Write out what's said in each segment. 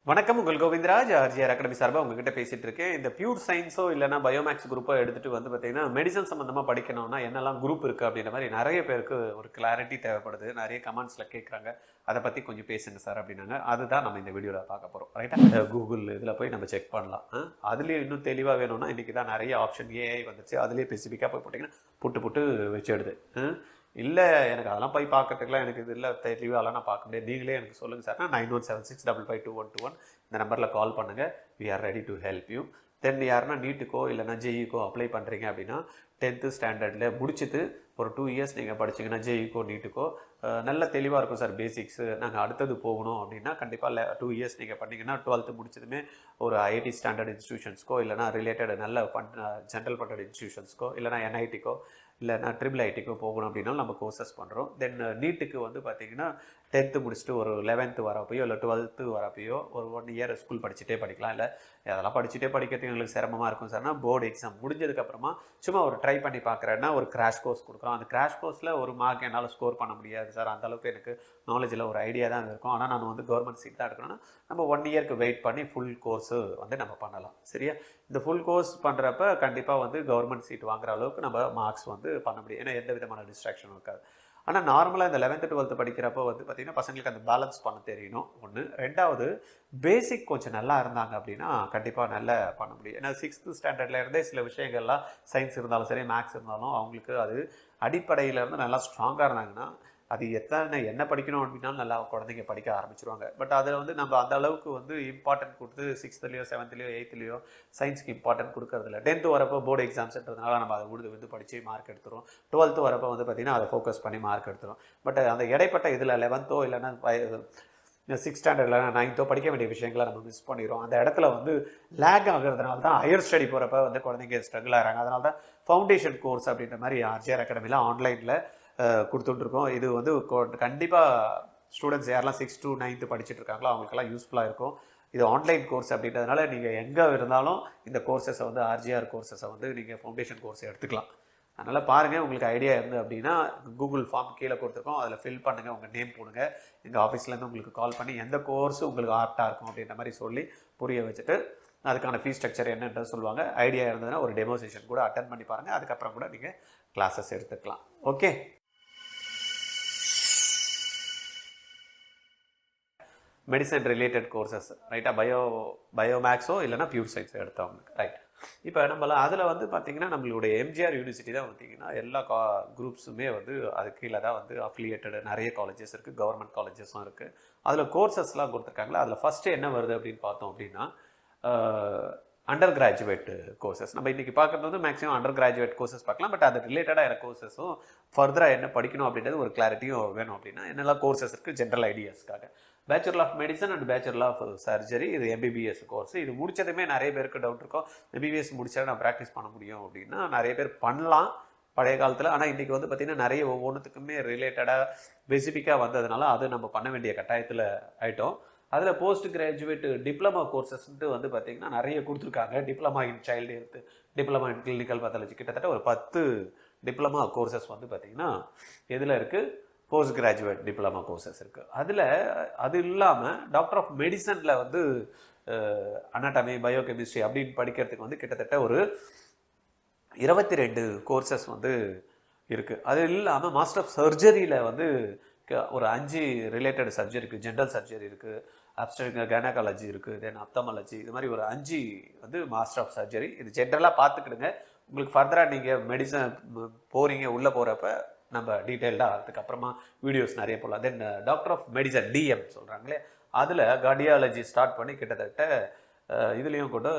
வணக்கம். உங்கள் Govindaraj RGR academy சார்பாக உங்ககிட்ட பேசிட்டு இருக்கேன். இந்த பியூர் சயின்ஸோ இல்லைனா பயோமேக்ஸ் குரூப்போ எடுத்துட்டு வந்து பார்த்தீங்கன்னா மெடிசன் சம்மந்தமாக படிக்கணும்னா என்னெல்லாம் குரூப் இருக்குது அப்படின்ற மாதிரி நிறைய பேருக்கு ஒரு கிளாரிட்டி தேவைப்படுது. நிறைய கமெண்ட்ஸில் கேட்குறாங்க, அதை பற்றி கொஞ்சம் பேசுங்க சார் அப்படின்னாங்க. அதுதான் நம்ம இந்த வீடியோவில் பார்க்க போகிறோம். ரைட்டாக கூகுள் இதில் போய் நம்ம செக் பண்ணலாம். அதுலேயும் இன்னும் தெளிவாக வேணும்னா இன்றைக்கி தான் நிறைய ஆப்ஷன் ஏஐ வந்துச்சு. அதுலேயே ஸ்பெசிஃபிக்காக போய் போட்டிங்கன்னா புட்டு வச்சுடுது. இல்லை எனக்கு அதெல்லாம் போய் பார்க்கறதுக்குலாம் எனக்கு இது இல்லை தெளிவாலாம் நான் பார்க்க முடியாது, நீங்களே எனக்கு சொல்லுங்கள் சார். 9176552121 இந்த நம்பரில் கால் பண்ணுங்கள். We are ready to help you. Then யாருன்னா நீட்டுக்கோ இல்லைனா ஜேஇக்கோ அப்ளை பண்ணுறீங்க அப்படின்னா 10th ஸ்டாண்டர்டில் முடிச்சுட்டு ஒரு 2 இயர்ஸ் நீங்கள் படிச்சிங்கன்னா ஜேஇக்கோ நீட்டுக்கோ நல்ல தெளிவாக இருக்கும் சார். பேசிக்ஸு நாங்கள் அடுத்தது போகணும் அப்படின்னா கண்டிப்பாக 2 இயர்ஸ் நீங்கள் பண்ணிங்கன்னா 12th முடிச்சதுமே ஒரு ஐஐடி ஸ்டாண்டர்ட் இன்ஸ்டியூஷன்ஸ்க்கோ இல்லைனா ரிலேட்டட் நல்ல ஜென்ரல் ஃபண்டட் இன்ஸ்டியூஷன்ஸ்க்கோ இல்லைனா என்ஐடிக்கோ இல்லைனா ட்ரிபிள் ஐடிக்கோ போகணும் அப்படின்னாலும் நம்ம கோர்சஸ் பண்ணுறோம். தென் நீட்டுக்கு வந்து பார்த்தீங்கன்னா 10th முடிச்சுட்டு ஒரு 11th வரப்பையோ இல்லை 12th வரப்பையோ ஒரு 1 இயர் ஸ்கூல் படிச்சுட்டே படிக்கலாம். இல்லை அதெல்லாம் படிச்சுட்டே படிக்கிறதுக்கு எங்களுக்கு சிரமமாக இருக்கும் சார்னா போர்டு எக்ஸாம் முடிஞ்சதுக்கப்புறமா சும்மா ஒரு ட்ரை பண்ணி பார்க்குறேன்னா ஒரு கிராஷ் கோர்ஸ் கொடுக்குறோம். அந்த கிராஷ் கோர்ஸில் ஒரு மார்க் என்னால் ஸ்கோர் பண்ண முடியாது சார், அந்தளவுக்கு எனக்கு நாலேஜில் ஒரு ஐடியா தான் இருக்கும். ஆனால் நான் வந்து கவர்மெண்ட் சீட் தான் எடுக்கணும்னா நம்ம 1 இயர்க்கு வெயிட் பண்ணி ஃபுல் கோர்ஸு வந்து நம்ம பண்ணலாம். சரியா? இந்த ஃபுல் கோர்ஸ் பண்ணுறப்ப கண்டிப்பாக வந்து கவர்மெண்ட் சீட் வாங்குற அளவுக்கு நம்ம மார்க்ஸ் வந்து பண்ண முடியும். ஏன்னா எந்த விதமான டிஸ்ட்ராக்ஷனும் இருக்காது. ஆனால் நார்மலாக இந்த 11th 12th படிக்கிறப்போ வந்து பார்த்திங்கன்னா பசங்களுக்கு அந்த பேலன்ஸ் பண்ண தெரியணும் ஒன்று. ரெண்டாவது பேசிக் கொஞ்சம் நல்லா இருந்தாங்க அப்படின்னா கண்டிப்பாக நல்லா பண்ண முடியும். ஏன்னா 6th ஸ்டாண்டர்டில் இருந்தே சில விஷயங்கள்லாம் சயின்ஸ் இருந்தாலும் சரி மேக்ஸ் இருந்தாலும் அவங்களுக்கு அது அடிப்படையிலேருந்து நல்லா ஸ்ட்ராங்காக இருந்தாங்கன்னா அது என்ன படிக்கணும் அப்படின்னாலும் நல்லா குழந்தைங்க படிக்க ஆரம்பிச்சிருவாங்க. பட் அதில் வந்து நம்ம அந்த அளவுக்கு வந்து இம்பார்ட்டன்ட் கொடுத்து 6thலையோ 7thலையோ 8thலையோ சயின்ஸ்க்கு இம்பார்ட்டன்ட் கொடுக்கறதில்ல. 10th வரப்போ போர்டு எக்ஸாம்ஸ்ன்றதுனால நம்ம அதை வந்து படித்து மார்க் எடுத்துரும். 12th வரப்போ வந்து பார்த்திங்கன்னா அதை ஃபோக்கஸ் பண்ணி மார்க் எடுத்துரும். பட் அந்த இடைப்பட்ட இதில் 11thோ இல்லைன்னா 6th ஸ்டாண்டர்டில் 9thோ படிக்க வேண்டிய விஷயங்களை நம்ம மிஸ் பண்ணிடுறோம். அந்த இடத்துல வந்து லேக் ஆகிறதுனால தான் ஹையர் ஸ்டடி போகிறப்ப வந்து குழந்தைங்க ஸ்ட்ரகிள் ஆகிறாங்க. அதனால தான் ஃபவுண்டேஷன் கோர்ஸ் அப்படின்ற மாதிரி ஆர்ஜிஆர் அகாடமியில் ஆன்லைனில் கொடுத்துட்ருக்கோம். இது வந்து கண்டிப்பாக ஸ்டூடெண்ட்ஸ் யாரெல்லாம் 6th to 9th படிச்சுட்டு இருக்காங்களோ அவங்களுக்கெல்லாம் யூஸ்ஃபுல்லாக இருக்கும். இது ஆன்லைன் கோர்ஸ் அப்படின்றதுனால நீங்கள் எங்கே இருந்தாலும் இந்த கோர்சஸை வந்து ஆர்ஜிஆர் கோர்சஸை வந்து நீங்கள் ஃபவுண்டேஷன் கோர்ஸ் எடுத்துக்கலாம். அதனால் பாருங்கள், உங்களுக்கு ஐடியா இருந்து அப்படின்னா கூகுள் ஃபார்ம் கீழே கொடுத்துருக்கோம், அதில் ஃபில் பண்ணுங்கள், உங்கள் நேம் போடுங்க. எங்கள் ஆஃபீஸ்லேருந்து உங்களுக்கு கால் பண்ணி எந்த கோர்ஸு உங்களுக்கு ஆப்டாக இருக்கும் அப்படின்ற மாதிரி சொல்லி புரிய வச்சுட்டு அதுக்கான ஃபீஸ் ஸ்ட்ரக்சர் என்னன்றது சொல்லுவாங்க. ஐடியா இருந்ததுன்னா ஒரு டெமோ செஷன் கூட அட்டன் பண்ணி பாருங்கள். அதுக்கப்புறம் கூட நீங்கள் கிளாஸஸ் எடுத்துக்கலாம். ஓகே, மெடிசன் ரிலேட்டட் கோர்சஸ் ரைட்டாக பயோமேக்ஸோ இல்லைனா பியூர் சயின்ஸோ எடுத்தவங்களுக்கு ரைட். இப்போ நம்மளாம் அதில் வந்து பார்த்திங்கன்னா நம்மளுடைய எம்ஜிஆர் யூனிவர்சிட்டி தான் பார்த்திங்கன்னா எல்லா குரூப்ஸுமே வந்து அது கீழே தான் வந்து அஃபிலியேட்டடு நிறைய காலேஜஸ் இருக்குது, கவர்மெண்ட் காலேஜஸும் இருக்குது. அதில் கோர்சஸ்லாம் கொடுத்துருக்காங்களா. அதில் ஃபஸ்ட்டு என்ன வருது அப்படின்னு பார்த்தோம் அப்படின்னா அண்டர் கிராஜுவேட் கோர்சஸ். நம்ம இன்றைக்கி பார்க்குறது வந்து மேக்ஸிமம் அண்டர் கிராஜுவேட் கோர்சஸ் பார்க்கலாம். பட் அது ரிலேட்டடாக எனக்கு கோர்சஸும் ஃபர்தராக என்ன படிக்கணும் அப்படின்றது ஒரு கிளாரிட்டியும் வேணும். அப்படின்னா என்னெல்லாம் கோர்சஸ் இருக்குது ஜென்ரல் ஐடியாஸ்க்காக. Bachelor of medicine and bachelor of surgery, இது எம்பிபிஎஸ் கோர்ஸ். இது முடிச்சதுமே நிறைய பேருக்கு டவுட் இருக்கும், எம்பிபிஎஸ் முடிச்சா நான் ப்ராக்டிஸ் பண்ண முடியும் அப்படின்னா நிறைய பேர் பண்ணலாம் பழைய காலத்தில். ஆனால் இன்றைக்கி வந்து பார்த்திங்கன்னா நிறைய ஒவ்வொன்றுத்துக்குமே ரிலேட்டடாக ஸ்பெசிஃபிக்காக வந்ததுனால அது நம்ம பண்ண வேண்டிய கட்டாயத்தில் ஆகிட்டோம். அதில் போஸ்ட் கிராஜுவேட் டிப்ளமா கோர்சஸ்ன்ட்டு வந்து பார்த்திங்கன்னா நிறைய கொடுத்துருக்காங்க. Diploma in child health, diploma in clinical pathology, கிட்டத்தட்ட ஒரு 10 டிப்ளமா கோர்சஸ் வந்து பார்த்திங்கன்னா எதில் இருக்குது, போஸ்ட் கிராஜுவேட் டிப்ளமா கோர்சஸ் இருக்குது. அதில் அது இல்லாமல் டாக்டர் ஆஃப் மெடிசனில் வந்து அனாட்டமி பயோகெமிஸ்ட்ரி அப்படின்னு படிக்கிறதுக்கு வந்து கிட்டத்தட்ட ஒரு 22 கோர்சஸ் வந்து இருக்குது. அது இல்லாமல் மாஸ்டர் ஆஃப் சர்ஜரியில் வந்து ஒரு 5 ரிலேட்டட் சர்ஜரி இருக்குது. ஜென்ரல் சர்ஜரி இருக்குது, அப்ஸ்டெரிக் கைனகாலஜி இருக்குது, தென் அப்தமாலஜி, இது மாதிரி ஒரு 5 வந்து மாஸ்டர் ஆஃப் சர்ஜரி. இது ஜென்ரலாக பார்த்துக்கிடுங்க. உங்களுக்கு ஃபர்தராக நீங்கள் மெடிசன் போகிறீங்க, உள்ளே போகிறப்ப நம்ம டீட்டெயில்டாக அதுக்கப்புறமா வீடியோஸ் நிறைய போடலாம். தென் டாக்டர் ஆஃப் மெடிசன் டிஎம் சொல்கிறாங்களே, அதில் கார்டியாலஜி ஸ்டார்ட் பண்ணி கிட்டத்தட்ட இதுலேயும் கூட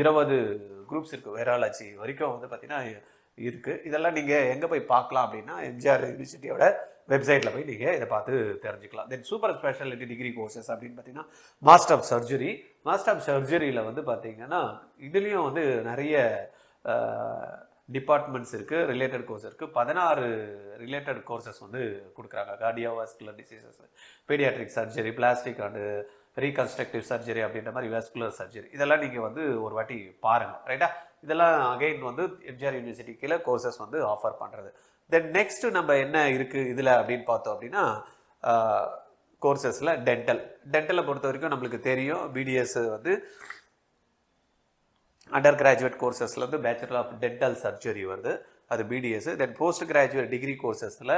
20 குரூப்ஸ் இருக்குது. வைராலஜி வரைக்கும் வந்து பார்த்திங்கன்னா இருக்குது. இதெல்லாம் நீங்கள் எங்கே போய் பார்க்கலாம் அப்படின்னா எம்ஜிஆர் யூனிவர்சிட்டியோட வெப்சைட்டில் போய் நீங்கள் இதை பார்த்து தெரிஞ்சுக்கலாம். Then super speciality degree courses அப்படின்னு பார்த்தீங்கன்னா master of surgery. Master of சர்ஜரியில் வந்து பார்த்திங்கன்னா இதுலேயும் வந்து நிறைய டிபார்ட்மெண்ட்ஸ் இருக்குது, ரிலேட்டட் கோர்ஸ் இருக்குது. 16 ரிலேட்டட் கோர்சஸ் வந்து கொடுக்குறாங்க. Cardiovascular diseases, paediatric surgery, plastic and reconstructive surgery அப்படின்ற மாதிரி வாஸ்குலர் சர்ஜரி, இதெல்லாம் நீங்கள் வந்து ஒரு வாட்டி பாருங்கள் ரைட்டா. இதெல்லாம் அகைன் வந்து எம்ஜிஆர் யூனிவர்சிட்டி கீழே கோர்சஸ் வந்து ஆஃபர் பண்ணுறது. தென் நெக்ஸ்ட்டு நம்ம என்ன இருக்குது இதில் அப்படின்னு பார்த்தோம் அப்படின்னா கோர்சஸில் டென்டலை பொறுத்த வரைக்கும் நம்மளுக்கு தெரியும். பிடிஎஸ் வந்து அண்டர் கிராஜுவேட் கோர்சஸில் வந்து பேச்சுலர் ஆஃப் டென்டல் சர்ஜரி வருது, அது BDS. Then post graduate degree கோர்சஸில்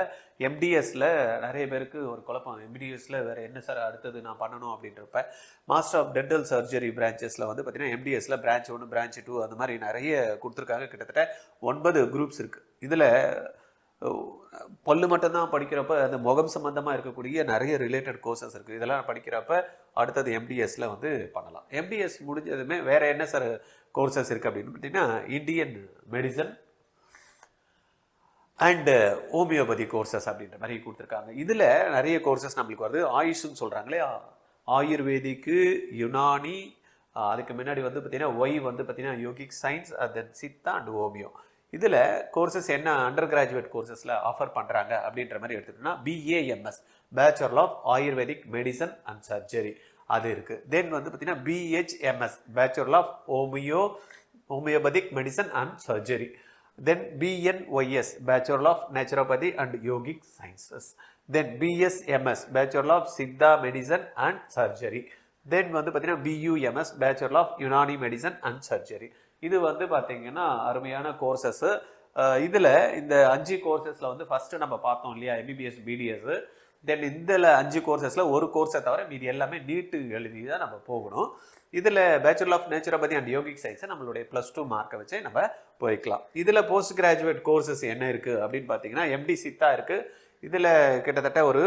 எம்டிஎஸில் நிறைய பேருக்கு ஒரு குழப்பம், எம்டிஎஸில் வேறு என்ன சார் அடுத்தது நான் பண்ணணும் அப்படின்றப்ப மாஸ்டர் ஆஃப் டென்டல் சர்ஜரி பிரான்ச்சஸில் வந்து பார்த்திங்கன்னா எம்டிஎஸில் பிரான்ச் 1 பிரான்ச் 2 அந்த மாதிரி நிறைய கொடுத்துருக்காங்க. கிட்டத்தட்ட 9 குரூப்ஸ் இருக்குது. இதில் பல்லு மட்டும்தான் படிக்கிறப்ப அந்த முகம் சம்பந்தமாக இருக்கக்கூடிய நிறைய ரிலேட்டட் கோர்சஸ் இருக்குது. இதெல்லாம் படிக்கிறப்ப அடுத்தது எம்டிஎஸில் வந்து பண்ணலாம். எம்டிஎஸ் முடிஞ்சதுமே வேறு என்ன சார் கோர்சஸ் இருக்குது அப்படின்னு பார்த்தீங்கன்னா Indian medicine and homeopathy courses அப்படின்ற மாதிரி கொடுத்துருக்காங்க. இதில் நிறைய கோர்சஸ் நம்மளுக்கு வருது. ஆயுஷ்ன்னு சொல்கிறாங்களே, ஆயுர்வேதிக்கு, யுனானி, அதுக்கு முன்னாடி வந்து பார்த்திங்கன்னா ஒய் வந்து பார்த்திங்கன்னா yogic science, then Siddha and homeo. இதில் கோர்சஸ் என்ன அண்டர் கிராஜுவேட் கோர்சஸில் ஆஃபர் பண்ணுறாங்க அப்படின்ற மாதிரி எடுத்துக்கிட்டோம்னா BAMS bachelor of Ayurvedic medicine and surgery அது இருக்குது. தென் வந்து பார்த்திங்கன்னா BHMS bachelor of homeopathic medicine and surgery. Then BNYS Bachelor of Naturopathy and Yogic Sciences. Then BSMS Bachelor of Siddha Medicine and Surgery. Then வந்து பார்த்தீங்கன்னா BUMS Bachelor of Unani Medicine and Surgery. இது வந்து பார்த்தீங்கன்னா அருமையான courses. இதில் இந்த 5 கோர்சஸில் வந்து first நம்ம பார்த்தோம் இல்லையா எம்பிபிஎஸ் பிடிஎஸ். தென் இதில் 5 கோர்சஸில் ஒரு கோர்ஸை தவிர மீதி எல்லாமே நீட்டு எழுதி தான் நம்ம போகணும். இதில் bachelor of naturopathy and yogic சயின்ஸை நம்மளுடைய +2 மார்க்கை வச்சு நம்ம போய்க்கலாம். இதில் போஸ்ட் கிராஜுவேட் கோர்சஸ் என்ன இருக்குது அப்படின்னு பார்த்தீங்கன்னா எம்டி சித்தா இருக்குது. இதில் கிட்டத்தட்ட ஒரு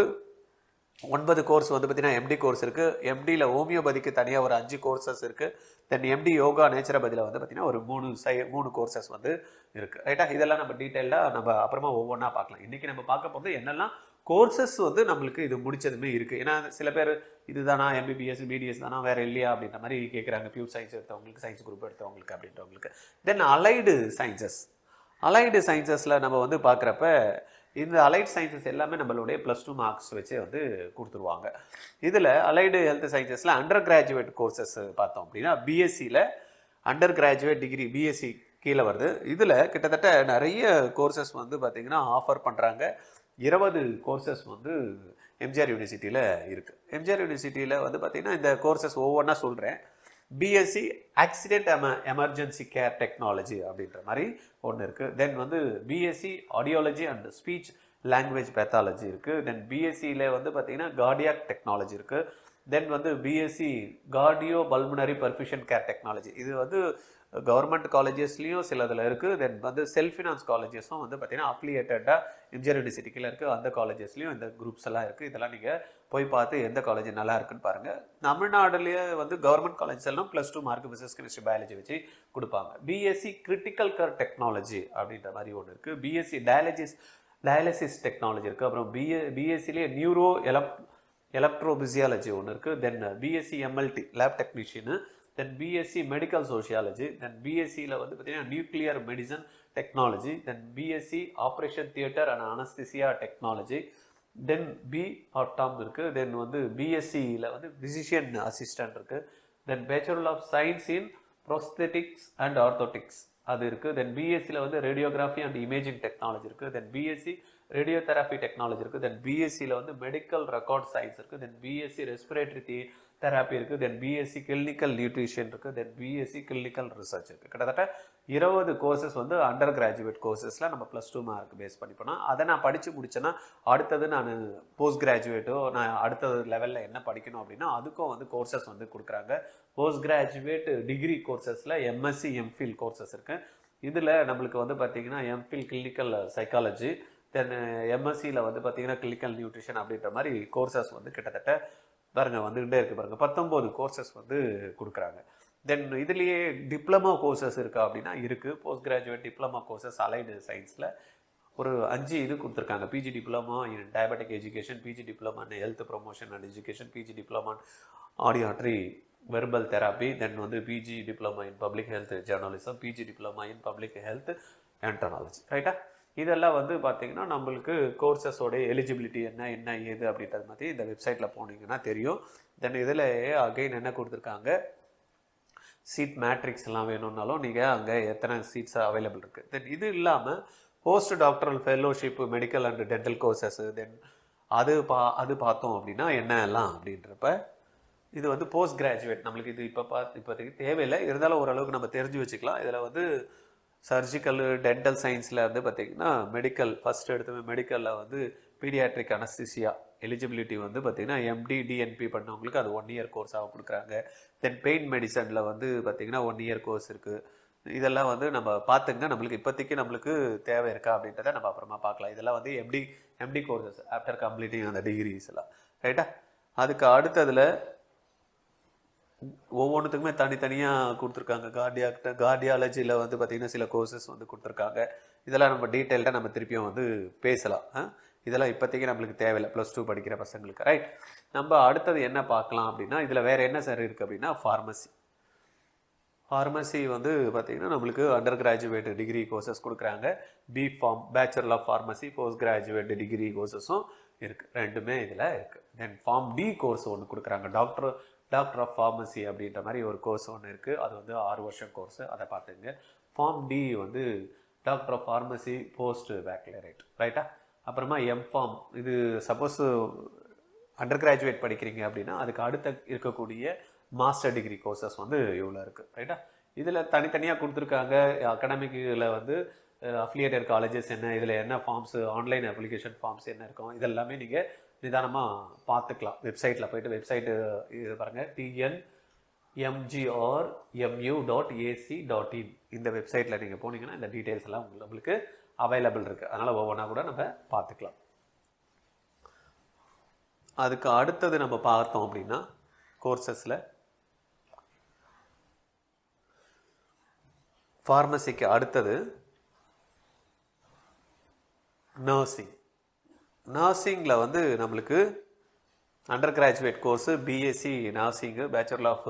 9 கோர்ஸ் வந்து பார்த்தீங்கன்னா எம்டி கோர்ஸ் இருக்குது. எம்டியில் ஹோமியோபதிக்கு தனியாக ஒரு 5 கோர்சஸ் இருக்குது. தென் எம்டி யோகா நேச்சுரோபதியில் வந்து பார்த்தீங்கன்னா ஒரு 3 கோர்சஸ் வந்து இருக்குது. ரைட்டா, இதெல்லாம் நம்ம டீட்டெயிலாக நம்ம அப்புறமா ஒவ்வொன்றா பார்க்கலாம். இன்றைக்கி நம்ம பார்க்க போகிறது என்னெல்லாம் கோர்சஸ் வந்து நம்மளுக்கு இது முடிச்சதுமே இருக்குது. ஏன்னா சில பேர் இதுதானா எம்பிபிஎஸ் பிடிஎஸ் தானா வேறு இல்லையா அப்படின்ற மாதிரி கேட்குறாங்க. பியூர் சயின்ஸ் எடுத்தவங்களுக்கு, சயின்ஸ் குரூப் எடுத்தவங்களுக்கு அப்படின்றவங்களுக்கு. தென் அலைடு சயின்சஸில் நம்ம வந்து பார்க்குறப்ப இந்த அலைடு சயின்சஸ் எல்லாமே நம்மளுடைய +2 மார்க்ஸ் வச்சு வந்து கொடுத்துருவாங்க. இதில் அலைடு ஹெல்த் சயின்சஸில் அண்டர் கிராஜுவேட் கோர்சஸ் பார்த்தோம் அப்படின்னா பிஎஸ்சியில் அண்டர் கிராஜுவேட் டிகிரி பிஎஸ்சி கீழே வருது. இதில் கிட்டத்தட்ட நிறைய கோர்சஸ் வந்து பார்த்திங்கன்னா ஆஃபர் பண்ணுறாங்க. 20 கோர்சஸ் வந்து எம்ஜிஆர் யூனிவர்சிட்டியில் இருக்குது. எம்ஜிஆர் யூனிவர்சிட்டியில் வந்து பார்த்திங்கன்னா இந்த கோர்சஸ் ஒவ்வொன்றா சொல்கிறேன். BSc accident emergency care technology அப்படின்ற மாதிரி ஒன்று இருக்குது. தென் வந்து BSc audiology and speech language pathology இருக்குது. தென் பிஎஸ்சியில் வந்து பார்த்திங்கன்னா கார்டியாக் டெக்னாலஜி இருக்குது. தென் வந்து BSc cardio pulmonary perfusion care technology, இது வந்து கவர்மெண்ட் காலேஜஸ்லேயும் சில இதில் இருக்குது. தென் வந்து செல்ஃப் ஃபினான்ஸ் காலேஜஸும் வந்து பார்த்திங்கன்னா அஃபிலியேட்டடாக எம்ஜிஆர் யூனிவர்சிட்டியில் இருக்குது. அந்த காலேஜஸ்லேயும் இந்த குரூப்ஸ் எல்லாம் இருக்குது. இதெல்லாம் நீங்கள் போய் பார்த்து எந்த காலேஜ் நல்லா இருக்குன்னு பாருங்கள். தமிழ்நாடுலேயே வந்து கவர்மெண்ட் காலேஜ் எல்லாம் +2 மார்க் பிசிக்ஸ் கெமிஸ்ட்ரி பயாலஜி வச்சு கொடுப்பாங்க. பிஎஸ்சி கிரிட்டிக்கல் கேர் டெக்னாலஜி அப்படின்ற மாதிரி ஒன்று இருக்குது. பிஎஸ்சி டயாலிசிஸ் டெக்னாலஜி இருக்குது. அப்புறம் பிஎஸ்சிலே நியூரோ எலக்ட்ரோபிசியாலஜி ஒன்று இருக்குது. Then BSc MLT lab technician. Then BSc medical sociology. Then பிஎஸ்சியில் வந்து பார்த்திங்கன்னா nuclear medicine technology. Then BSc operation theatre and anaesthesia technology. Then ஆர்டாம் இருக்குது. தென் வந்து பிஎஸ்சியில் வந்து பிசிஷியன் அசிஸ்டன்ட் இருக்குது. Then bachelor of science in prosthetics and orthotics அது இருக்குது. தென் பிஎஸ்சியில் வந்து ரேடியோகிராஃபி அண்ட் இமேஜிங் டெக்னாலஜி இருக்குது. தென் பிஎஸ்சி ரேடியோதெரபி டெக்னாலஜி இருக்குது. தென் பிஎஸ்சியில் வந்து மெடிக்கல் ரெக்கார்ட் சயின்ஸ் இருக்குது. தென் பிஎஸ்சி ரெஸ்பிரேட்டரி தெராப்பி இருக்குது. தென் பிஎஸ்சி கிளினிக்கல் நியூட்ரிஷன் இருக்குது. தென் பிஎஸ்சி கிளினிக்கல் ரிசர்ச் இருக்குது. கிட்டத்தட்ட 20 கோர்சஸ் வந்து அண்டர் கிராஜுவேட் கோர்சஸில் நம்ம +2 மார்க் பேஸ் பண்ணி போனால் அதை நான் படித்து முடிச்சேன்னா அடுத்தது நான் போஸ்ட் கிராஜுவேட்டோ நான் அடுத்தது லெவலில் என்ன படிக்கணும் அப்படின்னா அதுக்கும் வந்து கோர்சஸ் வந்து கொடுக்குறாங்க. போஸ்ட் கிராஜுவேட் டிகிரி கோர்சஸில் எம்எஸ்சி எம்ஃபில் கோர்சஸ் இருக்குது. இதில் நம்மளுக்கு வந்து பார்த்திங்கன்னா எம்ஃபில் கிளினிக்கல் சைக்காலஜி, தென் எம்எஸ்சியில் வந்து பார்த்திங்கன்னா கிளினிக்கல் நியூட்ரிஷன் அப்படின்ற மாதிரி கோர்சஸ் வந்து கிட்டத்தட்ட பாருங்கள் வந்துகிட்டே இருக்குது பாருங்கள். 19 கோர்சஸ் வந்து கொடுக்குறாங்க. தென் இதுலேயே டிப்ளமோ கோர்சஸ் இருக்கா அப்படின்னா இருக்குது. Post graduate diploma courses allied சயின்ஸில் ஒரு 5 இது கொடுத்துருக்காங்க. PG diploma in diabetic education, PG diploma in health promotion and education, PG diploma in auditory verbal therapy, then வந்து PG diploma in public health journalism, PG diploma in public health entomology. ரைட்டா, இதெல்லாம் வந்து பார்த்திங்கன்னா நம்மளுக்கு கோர்சஸோட eligibility என்ன ஏது அப்படின்றது மாதிரி இந்த வெப்சைட்டில் போனீங்கன்னா தெரியும். தென் இதில் அகைன் என்ன கொடுத்துருக்காங்க, சீட் மேட்ரிக்ஸ் எல்லாம் வேணும்னாலும் நீங்கள் அங்கே எத்தனை சீட்ஸ் அவைலபிள் இருக்குது. தென் இது இல்லாமல் post doctoral fellowship medical and dental courses, then அது பார்த்தோம் அப்படின்னா என்ன எல்லாம் அப்படின்றப்ப இது வந்து போஸ்ட் கிராஜுவேட் நம்மளுக்கு இது இப்போதைக்கு தேவையில்லை, இருந்தாலும் ஓரளவுக்கு நம்ம தெரிஞ்சு வச்சுக்கலாம். இதில் வந்து சர்ஜிக்கல் டென்டல் சயின்ஸில் வந்து பார்த்திங்கன்னா மெடிக்கல் ஃபஸ்ட் எடுத்து மெடிக்கலில் வந்து பீடியாட்ரிக் அனஸ்தீசியா எலிஜிபிலிட்டி வந்து பார்த்திங்கன்னா எம்டி டிஎன்பி பண்ணவங்களுக்கு அது 1 இயர் கோர்ஸாக கொடுக்குறாங்க. தென் பெயின் மெடிசனில் வந்து பார்த்திங்கன்னா 1 இயர் கோர்ஸ் இருக்குது. இதெல்லாம் வந்து நம்ம பார்த்துங்க, நம்மளுக்கு இப்போதைக்கு நம்மளுக்கு தேவை இருக்கா அப்படின்றத நம்ம அப்புறமா பார்க்கலாம். இதெல்லாம் வந்து எம்டி கோர்சஸ் ஆஃப்டர் கம்ப்ளீட்டிங் அந்த டிகிரிஸ் எல்லாம், ரைட்டா. அதுக்கு அடுத்ததில் ஒவ்வொன்றுத்துக்குமே தனித்தனியாக கொடுத்துருக்காங்க. கார்டியாலஜியில் வந்து பார்த்திங்கன்னா சில கோர்சஸ் வந்து கொடுத்துருக்காங்க. இதெல்லாம் நம்ம டீட்டெயில்டாக நம்ம திருப்பியும் வந்து பேசலாம். இதெல்லாம் இப்போதைக்கு நம்மளுக்கு தேவையில்லை +2 படிக்கிற பசங்களுக்கு, ரைட். நம்ம அடுத்தது என்ன பார்க்கலாம் அப்படின்னா, இதில் வேறு என்ன சார் இருக்குது அப்படின்னா ஃபார்மசி வந்து பார்த்திங்கன்னா நம்மளுக்கு அண்டர் கிராஜுவேட் டிகிரி கோர்சஸ் கொடுக்குறாங்க. B Pharm bachelor of pharmacy post graduate degree கோர்சஸும் இருக்குது, ரெண்டுமே இதில் இருக்குது. தென் ஃபார்ம் டி கோர்ஸ் ஒன்று கொடுக்குறாங்க, டாக்டர் ஆஃப் ஃபார்மசி அப்படின்ற மாதிரி ஒரு கோர்ஸ் ஒன்று இருக்குது. அது வந்து 6 வருஷம் கோர்ஸு, அதை பார்த்துங்க. ஃபார்ம் டி வந்து டாக்டர் ஆஃப் ஃபார்மசி போஸ்ட் பேக்லரேட், ரைட்டா. அப்புறமா எம்ஃபார்ம், இது சப்போஸ் அண்டர் கிராஜுவேட் படிக்கிறீங்க அப்படின்னா அதுக்கு அடுத்த இருக்கக்கூடிய மாஸ்டர் டிகிரி கோர்சஸ் வந்து இவ்வளோ இருக்குது, ரைட்டா. இதில் தனித்தனியாக கொடுத்துருக்காங்க. அகாடமிக்கில் வந்து அஃபிலியேட்டட் காலேஜஸ் என்ன, இதில் என்ன ஃபார்ம்ஸு, ஆன்லைன் அப்ளிகேஷன் ஃபார்ம்ஸ் என்ன இருக்கும், இதெல்லாமே நீங்கள் நிதானமாக பார்த்துக்கலாம். வெப்சைட்டில் போய்ட்டு வெப்சைட்டு இது பாருங்கள், tnmgrmu.ac.in இந்த வெப்சைட்டில் நீங்கள் போனீங்கன்னா இந்த டீட்டெயில்ஸ் எல்லாம் உங்களுக்கு அவைலபிள் இருக்குது. அதனால் ஒவ்வொன்றா கூட நம்ம பார்த்துக்கலாம். அதுக்கு அடுத்தது நம்ம பார்த்தோம் அப்படின்னா கோர்சஸில் ஃபார்மசிக்கு அடுத்தது நர்சிங்கில் வந்து நம்மளுக்கு under graduate course BSc nursing bachelor of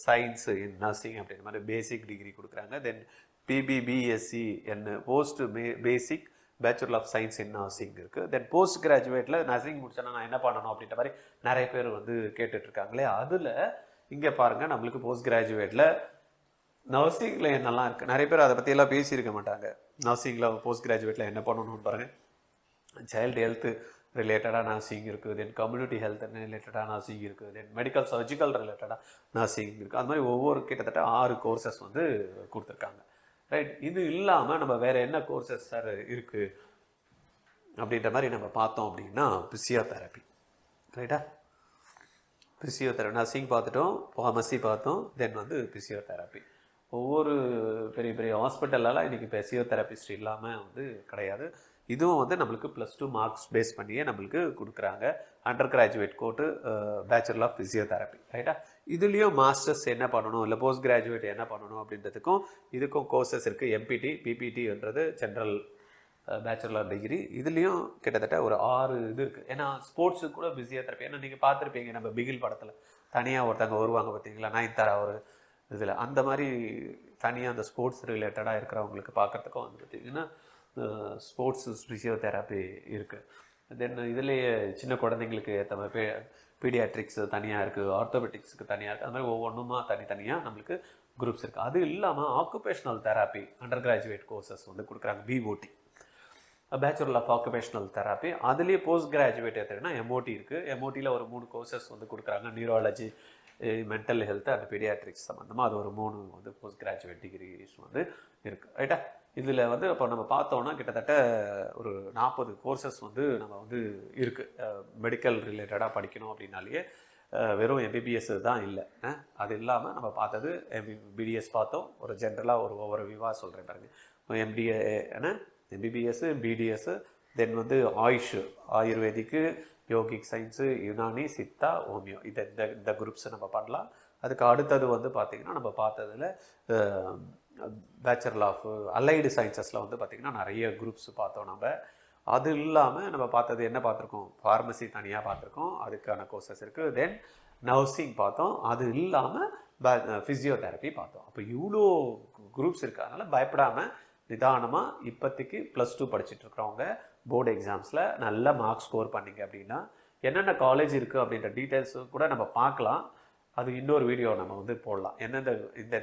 science in nursing அப்படின்ற மாதிரி பேசிக் டிகிரி கொடுக்குறாங்க. தென் பிபிபிஎஸ்சி என்ன post basic bachelor of science in nursing இருக்குது. தென் போஸ்ட் கிராஜுவேட்டில் நர்சிங் முடிச்சோன்னா நான் என்ன பண்ணணும் அப்படின்ற மாதிரி நிறைய பேர் வந்து கேட்டுட்ருக்காங்களே. அதில் இங்கே பாருங்கள், நம்மளுக்கு போஸ்ட் கிராஜுவேட்டில் நர்சிங்கில் என்னெல்லாம் இருக்குது, நிறைய பேர் அதை பற்றியெல்லாம் பேசியிருக்க மாட்டாங்க. நர்சிங்கில் போஸ்ட் கிராஜுவேட்டில் என்ன பண்ணணும்னு பாருங்கள். சைல்டு ஹெல்த்து ரிலேட்டடாக நர்சிங் இருக்குது, தென் கம்யூனிட்டி ஹெல்த் ரிலேட்டடாக நர்சிங் இருக்குது, தென் மெடிக்கல் சர்ஜிக்கல் ரிலேட்டடாக நர்சிங் இருக்குது. அது மாதிரி ஒவ்வொரு கிட்டத்தட்ட 6 கோர்சஸ் வந்து கொடுத்துருக்காங்க, ரைட். இது இல்லாமல் நம்ம வேறு என்ன கோர்சஸ் சார் இருக்குது அப்படின்ற மாதிரி நம்ம பார்த்தோம் அப்படின்னா பிசியோதெரப்பி, ரைட்டா. பிசியோதெரப்பி நர்சிங் பார்த்துட்டோம், ஃபார்மசி பார்த்தோம், தென் வந்து பிசியோதெரப்பி. ஒவ்வொரு பெரிய பெரிய ஹாஸ்பிட்டலெல்லாம் இன்றைக்கி பிசியோதெரபிஸ்ட் இல்லாமல் வந்து கிடையாது. இதுவும் வந்து நம்மளுக்கு +2 மார்க்ஸ் பேஸ் பண்ணியே நம்மளுக்கு கொடுக்குறாங்க. Undergraduate course bachelor of physiotherapy, ரைட்டா. இதுலேயும் மாஸ்டர்ஸ் என்ன பண்ணணும் இல்லை போஸ்ட் கிராஜுவேட் என்ன பண்ணணும் அப்படின்றதுக்கும் இதுக்கும் கோர்சஸ் இருக்குது. எம்பிடி பிபிடின்றது ஜென்ரல் பேச்சுலர் டிகிரி. இதுலேயும் கிட்டத்தட்ட ஒரு 6 இது இருக்குது. ஏன்னா ஸ்போர்ட்ஸுக்கு கூட ஃபிசியோதெரப்பி, ஏன்னா நீங்கள் பார்த்துருப்பீங்க நம்ம பிகில் படத்தில் தனியாக ஒருத்தவங்க வருவாங்க பார்த்தீங்களா, நயன்தாரா ஒரு இதில், அந்த மாதிரி தனியாக அந்த ஸ்போர்ட்ஸ் ரிலேட்டடாக இருக்கிறவங்களுக்கு பார்க்குறதுக்கும் வந்து பார்த்திங்கன்னா ஸ்போர்ட்ஸ் ஃபிசியோதெரப்பி இருக்குது. தென் இதுலேயே சின்ன குழந்தைங்களுக்கு ஏற்ற மாதிரி பீடியாட்ரிக்ஸ் தனியாக இருக்குது, ஆர்த்தோபெட்டிக்ஸுக்கு தனியாக இருக்குது. அது மாதிரி ஒவ்வொன்றுமா தனித்தனியாக நம்மளுக்கு குரூப்ஸ் இருக்குது. அது இல்லாமல் occupational therapy under graduate courses வந்து கொடுக்குறாங்க. BOT bachelor of occupational therapy. அதுலேயே போஸ்ட் கிராஜுவேட் எடுத்துக்கிட்டா எம்ஓடி இருக்குது. எம்ஓடியில் ஒரு 3 கோர்சஸ் வந்து கொடுக்குறாங்க. Neurology, mental health and paediatrics சம்மந்தமாக அது ஒரு 3 வந்து போஸ்ட் கிராஜுவேட் டிகிரிஸ் வந்து இருக்குது, ரைட்டா. இதில் வந்து இப்போ நம்ம பார்த்தோன்னா கிட்டத்தட்ட ஒரு 40 கோர்சஸ் வந்து நம்ம வந்து இருக்குது. மெடிக்கல் ரிலேட்டடாக படிக்கணும் அப்படின்னாலே வெறும் எம்பிபிஎஸ் தான் இல்லை. அது இல்லாமல் நம்ம பார்த்தது பிடிஎஸ் பார்த்தோம். ஒரு ஜென்ரலாக ஒவ்வொரு விவா சொல்கிறேன் பாருங்கள். எம்பிஏ எம்பிபிஎஸ், பிடிஎஸ், தென் வந்து ஆயுர்வேதிக்கு, yogic science, Unani, Siddha, homeo, இந்த குரூப்ஸை நம்ம பண்ணலாம். அதுக்கு அடுத்தது வந்து பார்த்திங்கன்னா நம்ம பார்த்ததில் பேச்சுலர் ஆஃப் அலைடு சயின்சஸில் வந்து பார்த்திங்கன்னா நிறைய குரூப்ஸ் பார்த்தோம் நம்ம. அது இல்லாமல் நம்ம பார்த்தது என்ன பார்த்துருக்கோம், ஃபார்மசி தனியாக பார்த்துருக்கோம், அதுக்கான கோர்சஸ் இருக்குது. தென் நர்சிங் பார்த்தோம். அது இல்லாமல் ஃபிசியோதெரப்பி பார்த்தோம். அப்போ இவ்வளோ குரூப்ஸ் இருக்குது. அதனால் பயப்படாமல் நிதானமாக இப்போதைக்கு +2 படிச்சுட்ருக்கிறவங்க போர்டு எக்ஸாம்ஸில் நல்ல மார்க்ஸ் ஸ்கோர் பண்ணிங்க அப்படின்னா என்னென்ன காலேஜ் இருக்குது அப்படின்ற டீட்டெயில்ஸும் கூட நம்ம பார்க்கலாம். அது இன்னொரு வீடியோ நம்ம வந்து போடலாம். எந்தெந்த இந்த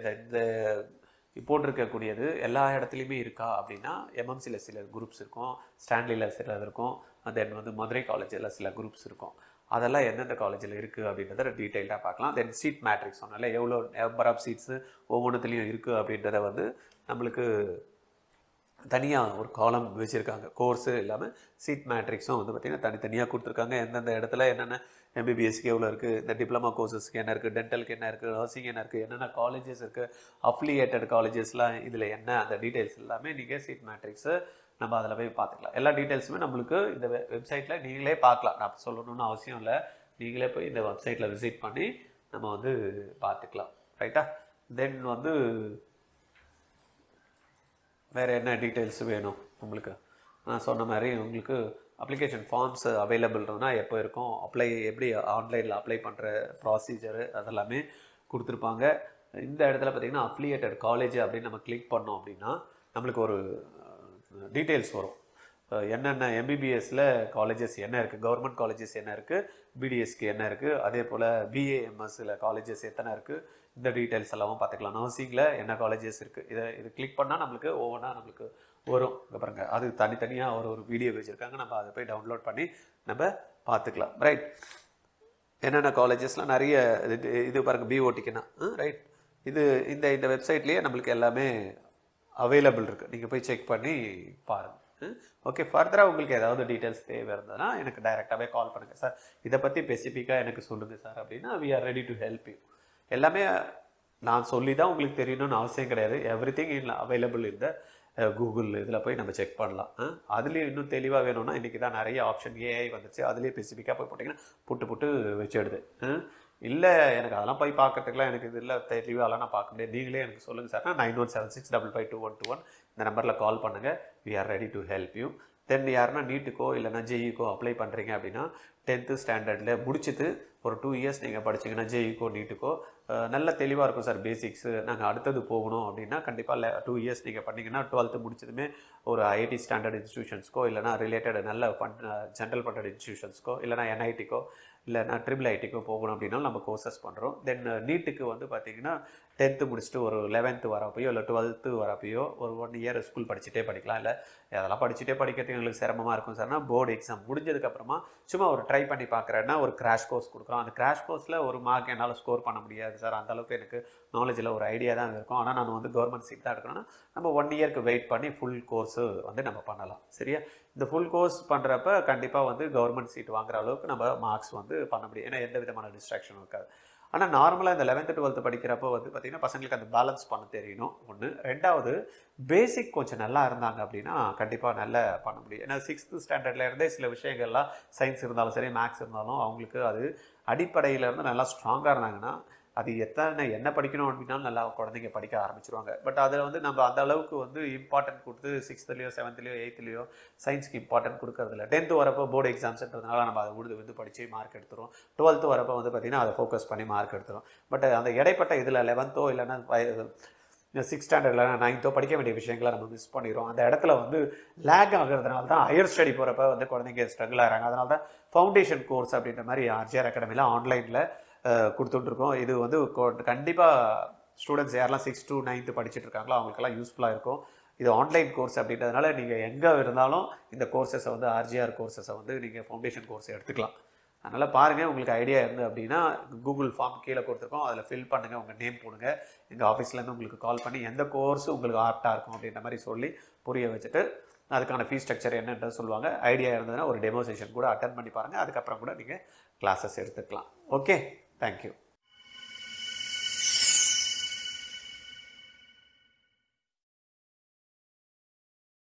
போட்டிருக்கக்கூடியது எல்லா இடத்துலையுமே இருக்கா அப்படின்னா எம்எம்சியில் சில குரூப்ஸ் இருக்கும், ஸ்டான்லியில் சில இருக்கும், தென் வந்து மதுரை காலேஜில் சில குரூப்ஸ் இருக்கும். அதெல்லாம் எந்தெந்த காலேஜில் இருக்குது அப்படின்றத டீட்டெயில்டாக பார்க்கலாம். தென் சீட் மேட்ரிக்ஸ் சொன்னால எவ்வளோ நம்பர் ஆஃப் சீட்ஸு ஒவ்வொன்றுத்துலேயும் இருக்குது அப்படின்றத வந்து நம்மளுக்கு தனியாக ஒரு காலம் வச்சுருக்காங்க. கோர்ஸு இல்லாமல் சீட் மேட்ரிக்ஸும் வந்து பார்த்திங்கன்னா தனித்தனியாக கொடுத்துருக்காங்க. எந்தெந்த இடத்துல என்னென்ன எம்பிபிஎஸ்க்கு எவ்வளோ இருக்குது, இந்த டிப்ளமா கோர்சஸ்க்கு என்ன இருக்குது, டென்டலுக்கு என்ன இருக்குது, நர்சிங் என்ன இருக்குது, என்னென்ன காலேஜஸ் இருக்குது, அஃபிலியேட்டட் காலேஜஸ்லாம் இதில் என்ன, அந்த டீட்டெயில்ஸ் எல்லாமே நீங்கள் சீட் மேட்ரிக்ஸு நம்ம அதில் போய் பார்த்துக்கலாம். எல்லா டீட்டெயில்ஸுமே நம்மளுக்கு இந்த வெப்சைட்டில் நீங்களே பார்க்கலாம். நான் சொல்லணும்னு அவசியம் இல்லை, நீங்களே போய் இந்த வெப்சைட்டில் விசிட் பண்ணி நம்ம வந்து பார்த்துக்கலாம். ரைட்டா? தென் வந்து வேறு என்ன டீட்டெயில்ஸ் வேணும் உங்களுக்கு? நான் சொன்ன மாதிரி உங்களுக்கு அப்ளிகேஷன் ஃபார்ம்ஸ் அவைலபிள் இருந்தால் எப்போ இருக்கும், அப்ளை எப்படி ஆன்லைனில் அப்ளை பண்ணுற ப்ராசீஜரு அதெல்லாமே கொடுத்துருப்பாங்க. இந்த இடத்துல பார்த்திங்கன்னா அஃபிலியேட்டட் காலேஜ் அப்படின்னு நம்ம கிளிக் பண்ணோம் அப்படின்னா நம்மளுக்கு ஒரு டீட்டெயில்ஸ் வரும். என்னென்ன எம்பிபிஎஸ்சில் காலேஜஸ் என்ன இருக்குது, கவர்மெண்ட் காலேஜஸ் என்ன இருக்குது, பிடிஎஸ்க்கு என்ன இருக்குது, அதே போல் பிஏஎம்எஸ்சில் காலேஜஸ் எத்தனை இருக்குது, இந்த டீட்டெயில்ஸ் எல்லாமே பார்த்துக்கலாம். நர்சிங்கில் என்ன காலேஜஸ் இருக்குது, இது கிளிக் பண்ணால் நம்மளுக்கு ஒவ்வொன்றா நம்மளுக்கு வரும். இங்கே பாருங்கள், அது தனித்தனியாக ஒரு வீடியோ வச்சுருக்காங்க, நம்ம அதை போய் டவுன்லோட் பண்ணி நம்ம பார்த்துக்கலாம். ரைட்? என்னென்ன காலேஜஸ்லாம் நிறைய இது பாருங்கள், பிஓடிக்குன்னா ரைட், இது இந்த வெப்சைட்லேயே நம்மளுக்கு எல்லாமே அவைலபிள் இருக்குது. நீங்கள் போய் செக் பண்ணி பாருங்கள். ஓகே, ஃபர்தராக உங்களுக்கு ஏதாவது டீட்டெயில்ஸ் தேவை இருந்ததுன்னா எனக்கு டைரெக்டாகவே கால் பண்ணுங்கள். சார் இதை பற்றி ஸ்பெசிஃபிக்காக எனக்கு சொல்லுங்கள் சார் அப்படின்னா we are ready to help you. எல்லாமே நான் சொல்லி தான் உங்களுக்கு தெரியணும்னு அவசியம் கிடையாது. எவ்ரிதிங் இன் அவைலபிள் இந்த கூகுள் இதில் போய் நம்ம செக் பண்ணலாம். அதுலேயும் இன்னும் தெளிவாக வேணும்னா இன்றைக்கி தான் நிறைய ஆப்ஷன் ஏஐ வந்துச்சு, அதுலேயே ஸ்பெசிஃபிக்காக போய் போட்டிங்கன்னா புட்டு வச்சுடுது. இல்லை எனக்கு அதெல்லாம் போய் பார்க்கறதுக்குலாம் எனக்கு இது இல்லை, தெளிவாகலாம் நான் பார்க்க முடியாது, நீங்களே எனக்கு சொல்லுங்கள் சார். 9176552121 இந்த நம்பரில் கால் பண்ணுங்கள். We are ready to help you. Then யாருன்னா நீட்டுக்கோ இல்லைனா ஜேஇக்கோ அப்ளை பண்ணுறீங்க அப்படின்னா 10th ஸ்டாண்டர்டில் முடிச்சுட்டு ஒரு 2 இயர்ஸ் நீங்கள் படிச்சிங்கன்னா ஜேஇக்கோ நீட்டுக்கோ நல்ல தெளிவாக இருக்கும் சார். பேசிக்ஸு நாங்கள் அடுத்தது போகணும் அப்படின்னா கண்டிப்பாக 2 இயர்ஸ் நீங்கள் பண்ணிங்கன்னா 12th முடிச்சதுமே ஒரு ஐஐடி ஸ்டாண்டர்ட் இன்ஸ்டியூஷன்ஸ்க்கோ இல்லைனா ரிலேட்டட் நல்ல ஜென்ரல் ஃபண்டட் இன்ஸ்டியூஷன்ஸ்க்கோ இல்லைனா என்ஐடிக்கோ இல்லைனா ட்ரிபிள் ஐடிக்கோ போகணும் அப்படின்னாலும் நம்ம கோர்சஸ் பண்ணுறோம். தென் நீட்டுக்கு வந்து பார்த்திங்கன்னா 10th முடிச்சுட்டு ஒரு 11th வரப்பையோ இல்லை 12th வரப்பையோ ஒரு 1 இயர் ஸ்கூல் படிச்சுட்டே படிக்கலாம். இல்லை அதெல்லாம் படிச்சுட்டே படிக்கிறதுக்கு எங்களுக்கு சிரமமாக இருக்கும் சார்னா போர்டு எக்ஸாம் முடிஞ்சதுக்கப்புறமா சும்மா ஒரு ட்ரை பண்ணி பார்க்குறேன்னா ஒரு கிராஷ் கோர்ஸ் கொடுக்குறோம். அந்த கிராஷ் கோர்ஸில் ஒரு மார்க் என்னால் ஸ்கோர் பண்ண முடியாது சார், அந்தளவுக்கு எனக்கு நாலேஜில் ஒரு ஐடியா தான் இருக்கும், ஆனால் நான் வந்து கவர்மெண்ட் சீட் தான் எடுக்கணும்னா நம்ம 1 இயருக்கு வெயிட் பண்ணி ஃபுல் கோர்ஸு வந்து நம்ம பண்ணலாம். சரியா? இந்த ஃபுல் கோர்ஸ் பண்ணுறப்ப கண்டிப்பாக வந்து கவர்மெண்ட் சீட் வாங்குற அளவுக்கு நம்ம மார்க்ஸ் வந்து பண்ண முடியும், ஏன்னா எந்த விதமான டிஸ்ட்ராக்ஷனும் இருக்காது. ஆனால் நார்மலாக இந்த 11th 12th படிக்கிறப்போ வந்து பார்த்திங்கன்னா பசங்களுக்கு அந்த பேலன்ஸ் பண்ண தெரியணும் ஒன்று. ரெண்டாவது பேசிக் கொஞ்சம் நல்லா இருந்தாங்க அப்படின்னா கண்டிப்பாக நல்லா பண்ண முடியும். ஏன்னா 6th ஸ்டாண்டர்ட்ல இருந்தே சில விஷயங்கள்லாம் சயின்ஸ் இருந்தாலும் சரி மேக்ஸ் இருந்தாலும் அவங்களுக்கு அது அடிப்படையில் இருந்து நல்லா ஸ்ட்ராங்காக இருந்தாங்கன்னா அது என்ன படிக்கணும் அப்படின்னாலும் நல்லா குழந்தைங்க படிக்க ஆரம்பிச்சிருவாங்க. பட் அதில் வந்து நம்ம அந்த அளவுக்கு வந்து இம்பார்ட்டன்ட் கொடுத்து 6thலையோ 7thலையோ 8thலையோ சயின்ஸ்க்கு இம்பார்ட்டன்ட் கொடுக்கறதில்ல. 10th வரப்போ போர்டு எக்ஸாம்ஸ்ன்றதுனால நம்ம அதை வந்து படித்து மார்க் எடுத்துரும். 12th வரப்போ வந்து பார்த்திங்கன்னா அதை ஃபோக்கஸ் பண்ணி மார்க் எடுத்துரும். பட் அந்த இடைப்பட்ட இதில் 11thோ இல்லைன்னா 6th ஸ்டாண்டர்ட் இல்லைனா 9thோ படிக்க வேண்டிய விஷயங்களை நம்ம மிஸ் பண்ணிடுறோம். அந்த இடத்துல வந்து லேக் ஆகிறதுனால தான் ஹையர் ஸ்டடி போகிறப்ப வந்து குழந்தைங்க ஸ்ட்ரகிள் ஆகிறாங்க. அதனால தான் ஃபவுண்டேஷன் கோர்ஸ் அப்படின்ற மாதிரி ஆர்ஜிஆர் அகாடமியில் ஆன்லைனில் கொடுத்துட்ருக்கோம். இது வந்து கண்டிப்பாக ஸ்டூடெண்ட்ஸ் யாரெல்லாம் 6th to 9th படிச்சுட்டு இருக்காங்களோ அவங்களுக்கெல்லாம் யூஸ்ஃபுல்லாக இருக்கும். இது ஆன்லைன் கோர்ஸ் அப்படின்றதுனால நீங்கள் எங்கே இருந்தாலும் இந்த கோர்சஸை வந்து ஆர்ஜிஆர் கோர்சஸை வந்து நீங்கள் ஃபவுண்டேஷன் கோர்ஸ் எடுத்துக்கலாம். அதனால் பாருங்கள், உங்களுக்கு ஐடியா இருந்து அப்படின்னா கூகுள் ஃபார்ம் கீழே கொடுத்துருக்கோம், அதில் ஃபில் பண்ணுங்கள், உங்கள் நேம் போடுங்க. எங்கள் ஆஃபீஸ்லேருந்து உங்களுக்கு கால் பண்ணி எந்த கோர்ஸு உங்களுக்கு ஆப்டாக இருக்கும் அப்படின்ற மாதிரி சொல்லி புரிய வச்சுட்டு அதுக்கான ஃபீஸ் ஸ்ட்ரக்சர் என்னன்றது சொல்லுவாங்க. ஐடியா இருந்ததுன்னா ஒரு டெமோ செஷன் கூட அட்டன் பண்ணி பாருங்கள், அதுக்கப்புறம் கூட நீங்கள் கிளாஸஸ் எடுத்துக்கலாம். Okay, thank you.